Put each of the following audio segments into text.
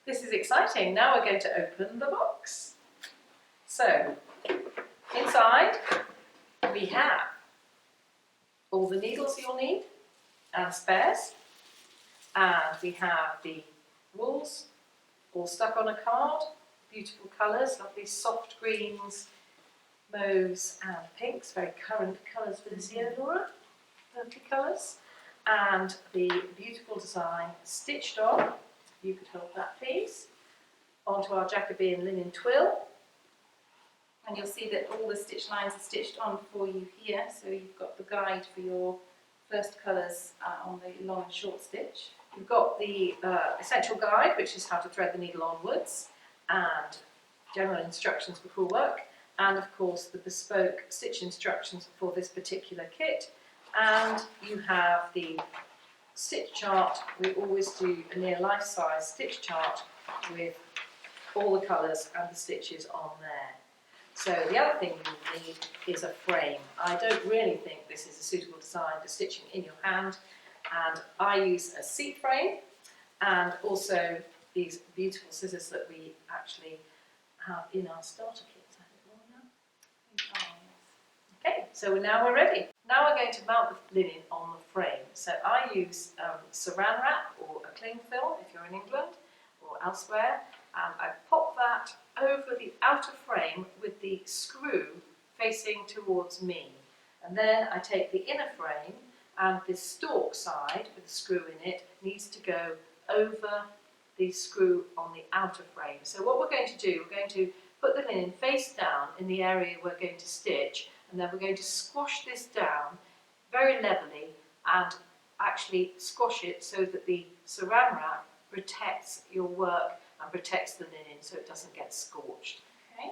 This is exciting. Now we're going to open the box. So, inside we have all the needles you'll need and spares, and we have the wools all stuck on a card, beautiful colours, lovely soft greens, mauves and pinks, very current colours for this year, Laura, lovely colours, and the beautiful design stitched on, you could hold that please, onto our Jacobean linen twill. And you'll see that all the stitch lines are stitched on for you here, so you've got the guide for your first colours on the long and short stitch. You've got the essential guide, which is how to thread the needle onwards, and general instructions for crewel work, and of course the bespoke stitch instructions for this particular kit. And you have the stitch chart. We always do a near life-size stitch chart with all the colours and the stitches on there. So the other thing you need is a frame. I don't really think this is a suitable design for stitching in your hand, and I use a seat frame and also these beautiful scissors that we actually have in our starter kit. Okay, so now we're ready. Now we're going to mount the linen on the frame. So I use saran wrap or a cling film if you're in England or elsewhere, and I pop that over the outer frame with the screw facing towards me. And then I take the inner frame, and the stalk side with the screw in it needs to go over the screw on the outer frame. So what we're going to do, we're going to put the linen face down in the area we're going to stitch, and then we're going to squash this down very levelly and actually squash it so that the saran wrap protects your work and protects the linen so it doesn't get scorched. Okay?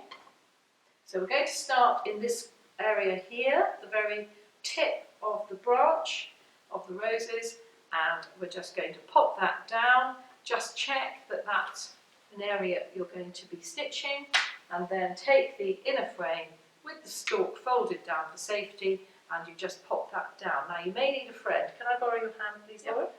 So we're going to start in this area here, the very tip of the branch of the roses, and we're just going to pop that down. Just check that that's an area you're going to be stitching, and then take the inner frame with the stalk folded down for safety, and you just pop that down. Now you may need a friend. Can I borrow your hand please, Laura? Yep.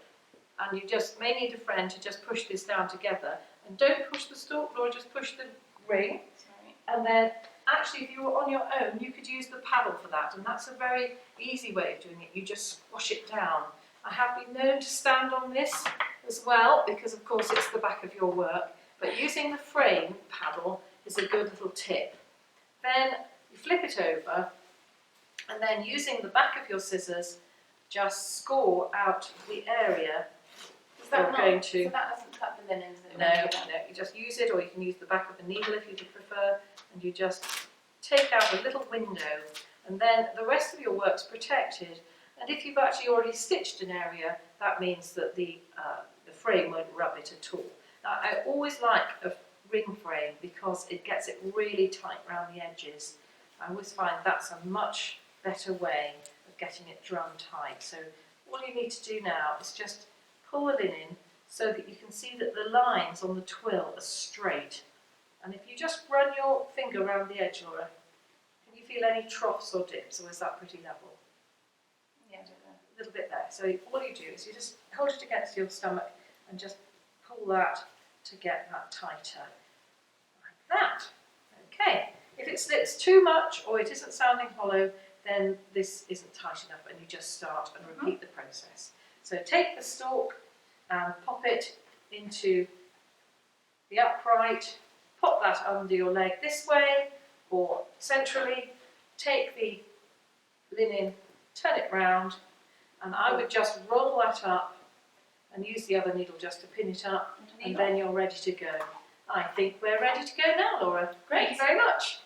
And you just may need a friend to just push this down together. And don't push the stalk, Laura, just push the ring. Sorry. And then actually if you were on your own you could use the paddle for that, and that's a very easy way of doing it. You just squash it down. I have been known to stand on this as well because of course it's the back of your work, but using the frame paddle is a good little tip. Then you flip it over, and then using the back of your scissors just score out the area you're going to. So that doesn't cut the linen? No, you just use it, or you can use the back of the needle if you prefer, and you just take out a little window, and then the rest of your work's protected. And if you've actually already stitched an area, that means that the frame won't rub it at all. Now, I always like a ring frame because it gets it really tight around the edges. I always find that's a much better way of getting it drum tight. So all you need to do now is just pull the linen so that you can see that the lines on the twill are straight. And if you just run your finger around the edge, Laura, can you feel any troughs or dips, or is that pretty level? Yeah, I don't know. A little bit there. So all you do is you just hold it against your stomach and just pull that to get that tighter. Like that. Okay. If it slips too much or it isn't sounding hollow, then this isn't tight enough, and you just start and repeat the process. So take the stalk and pop it into the upright, pop that under your leg this way or centrally, take the linen, turn it round, and I would just roll that up and use the other needle just to pin it up, and then you're ready to go. I think we're ready to go now, Laura. Great, thank you very much.